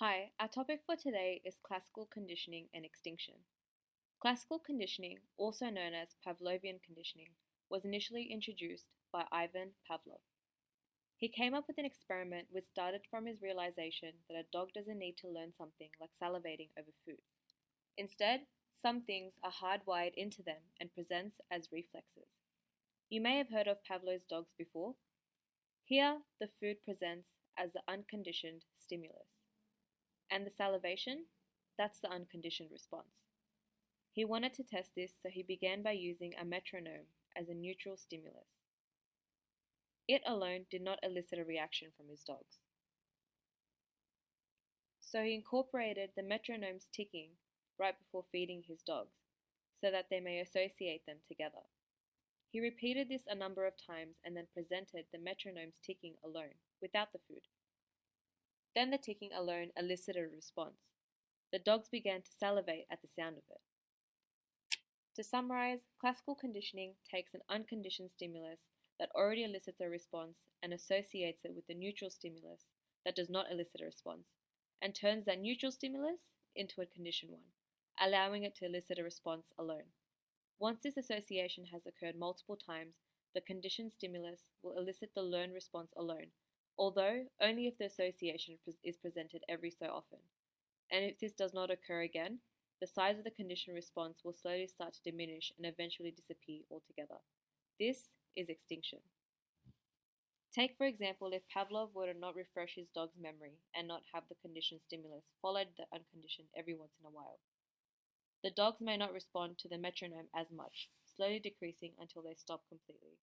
Hi, our topic for today is classical conditioning and extinction. Classical conditioning, also known as Pavlovian conditioning, was initially introduced by Ivan Pavlov. He came up with an experiment which started from his realization that a dog doesn't need to learn something like salivating over food. Instead, some things are hardwired into them and presents as reflexes. You may have heard of Pavlov's dogs before. Here, the food presents as the unconditioned stimulus. And the salivation? That's the unconditioned response. He wanted to test this, so he began by using a metronome as a neutral stimulus. It alone did not elicit a reaction from his dogs. So he incorporated the metronome's ticking right before feeding his dogs, so that they may associate them together. He repeated this a number of times and then presented the metronome's ticking alone, without the food. Then the ticking alone elicited a response. The dogs began to salivate at the sound of it. To summarize, classical conditioning takes an unconditioned stimulus that already elicits a response and associates it with a neutral stimulus that does not elicit a response, and turns that neutral stimulus into a conditioned one, allowing it to elicit a response alone. Once this association has occurred multiple times, the conditioned stimulus will elicit the learned response alone, although only if the association is presented every so often. And if this does not occur again, the size of the conditioned response will slowly start to diminish and eventually disappear altogether. This is extinction. Take, for example, if Pavlov were to not refresh his dog's memory and not have the conditioned stimulus followed the unconditioned every once in a while. The dogs may not respond to the metronome as much, slowly decreasing until they stop completely.